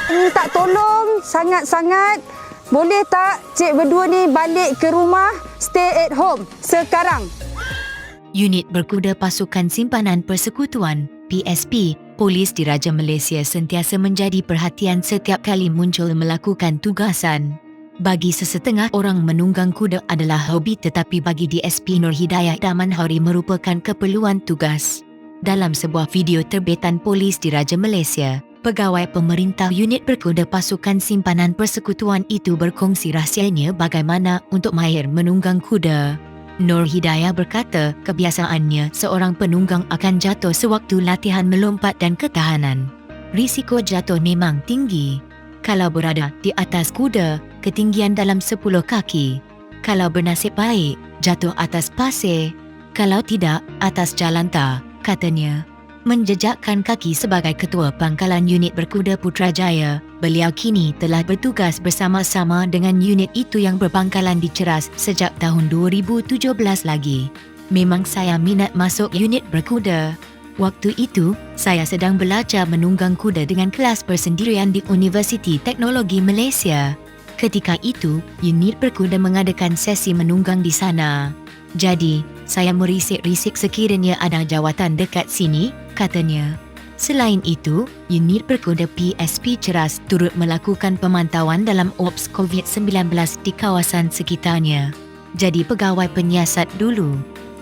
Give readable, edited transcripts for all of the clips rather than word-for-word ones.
Minta tolong sangat-sangat. Boleh tak cik berdua ni balik ke rumah, stay at home sekarang? Unit Berkuda Pasukan Simpanan Persekutuan (PSP) Polis Diraja Malaysia sentiasa menjadi perhatian setiap kali muncul melakukan tugasan. Bagi sesetengah orang, menunggang kuda adalah hobi, tetapi bagi DSP Nur Hidayah Daman Hari merupakan keperluan tugas. Dalam sebuah video terbitan Polis Diraja Malaysia, pegawai pemerintah unit berkuda pasukan simpanan persekutuan itu berkongsi rahsianya bagaimana untuk mahir menunggang kuda. Nur Hidayah berkata kebiasaannya seorang penunggang akan jatuh sewaktu latihan melompat dan ketahanan. Risiko jatuh memang tinggi. Kalau berada di atas kuda, ketinggian dalam 10 kaki. Kalau bernasib baik, jatuh atas pasir. Kalau tidak, atas jalan tar, katanya. Menjejakkan kaki sebagai ketua pangkalan unit berkuda Putrajaya, beliau kini telah bertugas bersama-sama dengan unit itu yang berpangkalan di Ceras sejak tahun 2017 lagi. Memang saya minat masuk unit berkuda. Waktu itu, saya sedang belajar menunggang kuda dengan kelas persendirian di Universiti Teknologi Malaysia. Ketika itu, unit berkuda mengadakan sesi menunggang di sana. Jadi, saya merisik-risik sekiranya ada jawatan dekat sini, katanya. Selain itu, unit berkuda PSP Ceras turut melakukan pemantauan dalam ops COVID-19 di kawasan sekitarnya. Jadi pegawai penyiasat dulu.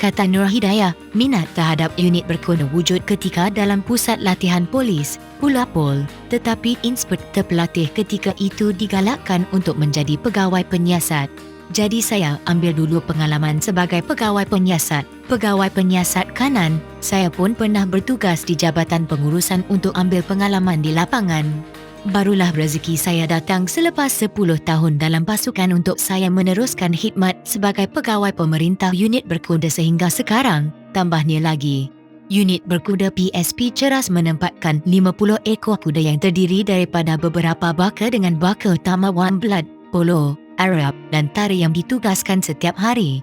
Kata Nur Hidayah, minat terhadap unit berkuda wujud ketika dalam pusat latihan polis, Pulapol, tetapi inspektor pelatih ketika itu digalakkan untuk menjadi pegawai penyiasat. Jadi saya ambil dulu pengalaman sebagai pegawai penyiasat. Pegawai penyiasat kanan, saya pun pernah bertugas di Jabatan Pengurusan untuk ambil pengalaman di lapangan. Barulah rezeki saya datang selepas 10 tahun dalam pasukan untuk saya meneruskan khidmat sebagai pegawai pemerintah unit berkuda sehingga sekarang, tambahnya lagi. Unit berkuda PSP Ceras menempatkan 50 ekor kuda yang terdiri daripada beberapa baka dengan baka utama warm blood, polo, Arab dan tari yang ditugaskan setiap hari.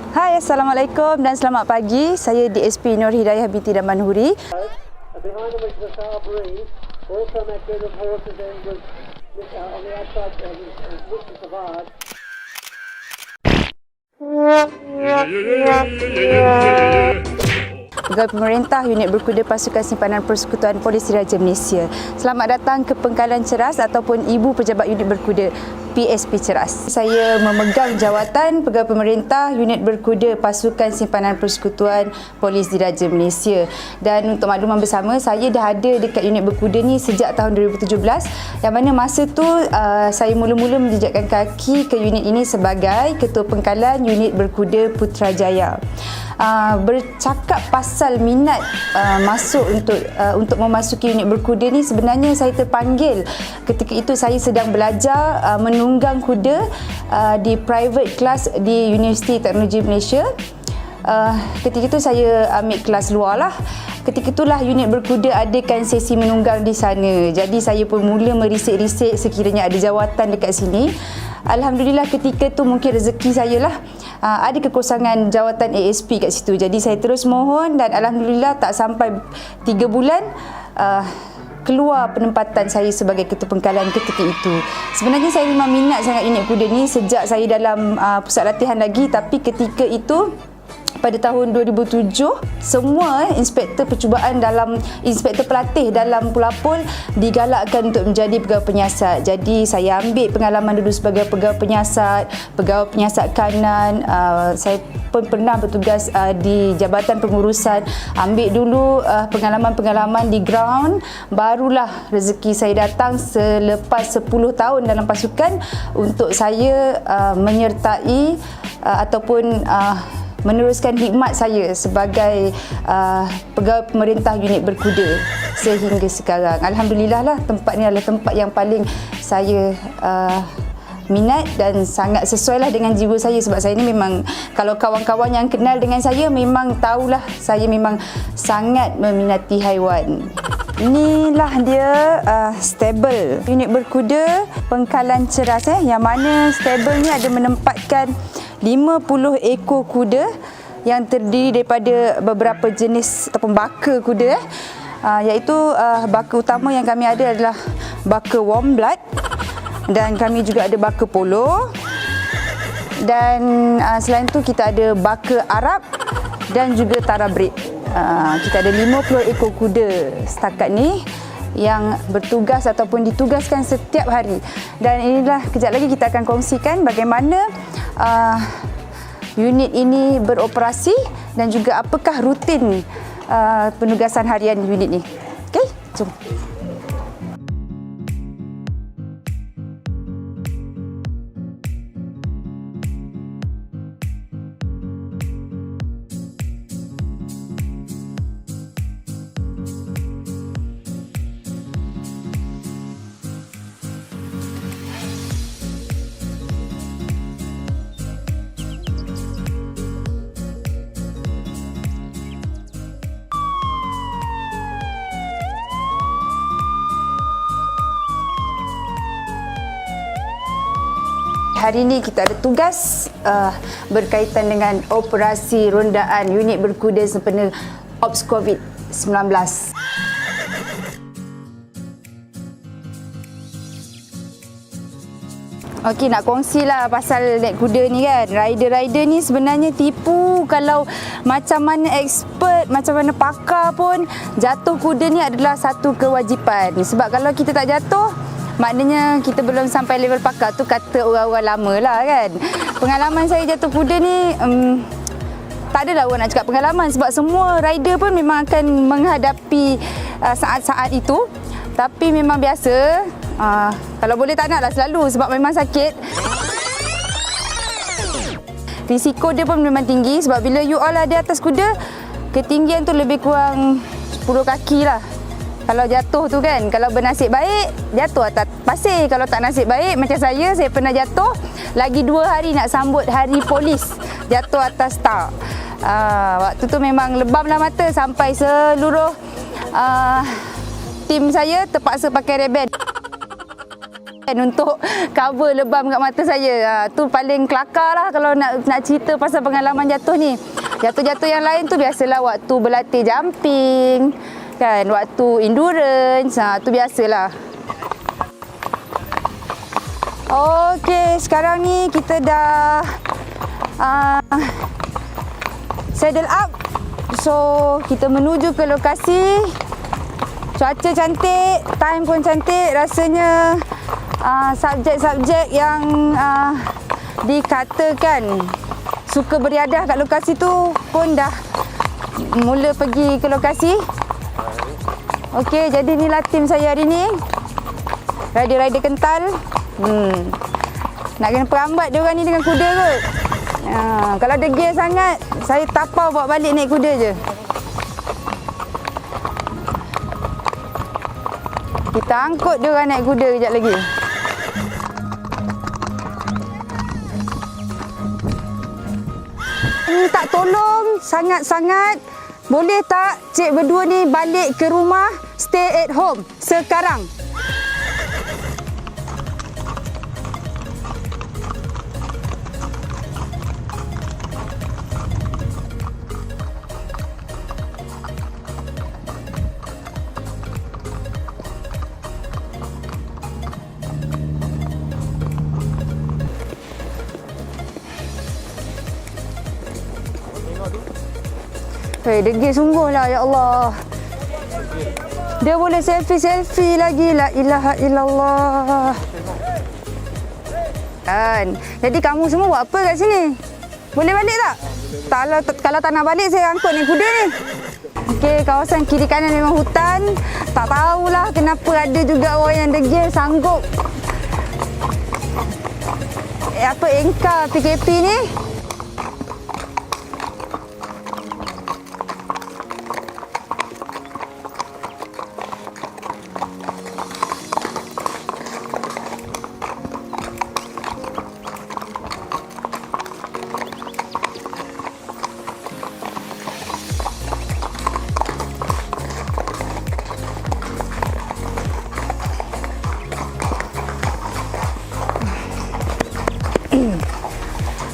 Hai, Assalamualaikum dan selamat pagi. Saya DSP Nur Hidayah binti Daman Huri. Behind them was the Saab Marine. Also met good of horses then was on the outside Mr. Savard. Pegawai pemerintah unit berkuda pasukan simpanan persekutuan Polis Diraja Malaysia. Selamat datang ke Pangkalan Ceras ataupun Ibu Pejabat Unit Berkuda PSP Ceras. Saya memegang jawatan pegawai pemerintah unit berkuda pasukan simpanan persekutuan Polis Diraja Malaysia. Dan untuk makluman bersama, saya dah ada dekat unit berkuda ni sejak tahun 2017, yang mana masa tu saya mula-mula menjejakkan kaki ke unit ini sebagai ketua pangkalan unit berkuda Putrajaya. Bercakap pasal minat masuk untuk memasuki unit berkuda ni, sebenarnya saya terpanggil ketika itu saya sedang belajar menunggang kuda di private class di Universiti Teknologi Malaysia. Ketika itu saya ambil kelas luar lah. Ketika itulah unit berkuda adakan sesi menunggang di sana. Jadi saya pun mula merisik-risik sekiranya ada jawatan dekat sini. Alhamdulillah ketika tu mungkin rezeki saya lah. Ada kekosongan jawatan ASP kat situ. Jadi saya terus mohon dan alhamdulillah tak sampai 3 bulan keluar penempatan saya sebagai ketua pangkalan ketika itu. Sebenarnya saya memang minat sangat unit kuda ni sejak saya dalam pusat latihan lagi, tapi ketika itu pada tahun 2007, semua inspektor percubaan inspektor pelatih dalam Pulapol digalakkan untuk menjadi pegawai penyiasat. Jadi saya ambil pengalaman dulu sebagai pegawai penyiasat kanan. Saya pun pernah bertugas di Jabatan Pengurusan, ambil dulu pengalaman-pengalaman di ground. Barulah rezeki saya datang selepas 10 tahun dalam pasukan untuk saya menyertai ataupun meneruskan khidmat saya sebagai pegawai pemerintah unit berkuda sehingga sekarang. Alhamdulillah lah, tempat ni adalah tempat yang paling saya minat dan sangat sesuai lah dengan jiwa saya, sebab saya ni memang, kalau kawan-kawan yang kenal dengan saya memang tahulah saya memang sangat meminati haiwan. Inilah dia stable unit berkuda Pangkalan Ceras yang mana stable ni ada menempatkan 50 ekor kuda yang terdiri daripada beberapa jenis ataupun baka kuda, iaitu baka utama yang kami ada adalah baka warm blood, dan kami juga ada baka polo, dan selain itu kita ada baka Arab dan juga Tarabrit. Kita ada 50 ekor kuda setakat ni yang bertugas ataupun ditugaskan setiap hari. Dan inilah kejap lagi kita akan kongsikan bagaimana unit ini beroperasi dan juga apakah rutin penugasan harian unit ni. Okey, jom. Hari ini kita ada tugas berkaitan dengan operasi rondaan unit berkuda sempena Ops COVID-19. Okey, nak kongsilah pasal naik kuda ni kan. Rider-rider ni sebenarnya tipu. Kalau macam mana expert, macam mana pakar pun, jatuh kuda ni adalah satu kewajipan. Sebab kalau kita tak jatuh, maknanya kita belum sampai level pakar tu, kata orang-orang lama lah kan. Pengalaman saya jatuh kuda ni, tak adalah orang nak cakap pengalaman, sebab semua rider pun memang akan menghadapi saat-saat itu. Tapi memang biasa, kalau boleh tak nak lah selalu, sebab memang sakit. Risiko dia pun memang tinggi, sebab bila you all ada atas kuda, ketinggian tu lebih kurang 10 kaki lah. Kalau jatuh tu kan, kalau bernasib baik, jatuh atas pasir. Kalau tak nasib baik, macam saya pernah jatuh, lagi 2 hari nak sambut hari polis, jatuh atas tar. Waktu tu memang lebamlah mata sampai seluruh tim saya terpaksa pakai reben untuk cover lebam kat mata saya. Tu paling kelakar lah kalau nak cerita pasal pengalaman jatuh ni. Jatuh-jatuh yang lain tu biasalah waktu berlatih jumping kan, waktu endurance, tu biasalah. Okey, sekarang ni kita dah saddle up. So, kita menuju ke lokasi. Cuaca cantik, time pun cantik. Rasanya subjek-subjek yang dikatakan suka beriadah kat lokasi tu pun dah mula pergi ke lokasi. Okey, jadi inilah tim saya hari ni. Rider-rider kental. Nak kena perambat dia orang ni dengan kuda kot. Kalau degil sangat, saya tapau bawa balik naik kuda je. Kita angkut dia orang naik kuda kejap lagi. Minta tolong sangat-sangat. Boleh tak cik berdua ni balik ke rumah, stay at home sekarang? Degil sungguh lah, ya Allah. Dia boleh selfie lagi. La ilaha illallah. Kan. Jadi kamu semua buat apa kat sini? Boleh balik tak? Kalau tak nak balik, saya angkut naik kuda ni. Okey, kawasan kiri kanan memang hutan. Tak tahulah kenapa ada juga orang yang degil sanggup engkar PKP ni.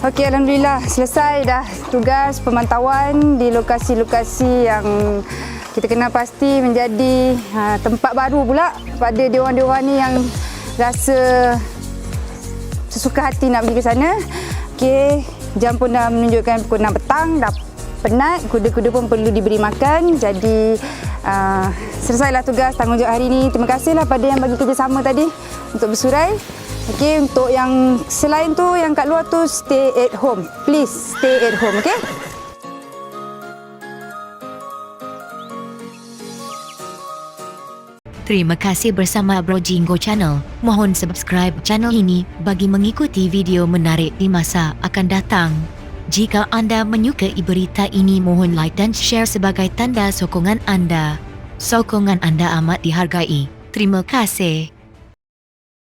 Okey, alhamdulillah selesai dah tugas pemantauan di lokasi-lokasi yang kita kenal pasti menjadi tempat baru pula pada diorang-diorang ni yang rasa sesuka hati nak pergi ke sana. Okey, jam pun dah menunjukkan pukul 6 petang, dah penat, kuda-kuda pun perlu diberi makan. Jadi selesailah tugas tanggungjawab hari ini. Terima kasihlah pada yang bagi kerjasama tadi untuk bersurai. Okey, untuk yang selain tu, yang kat luar tu, stay at home. Please stay at home, okey? Terima kasih bersama Bro Jingo Channel. Mohon subscribe channel ini bagi mengikuti video menarik di masa akan datang. Jika anda menyukai berita ini, mohon like dan share sebagai tanda sokongan anda. Sokongan anda amat dihargai. Terima kasih.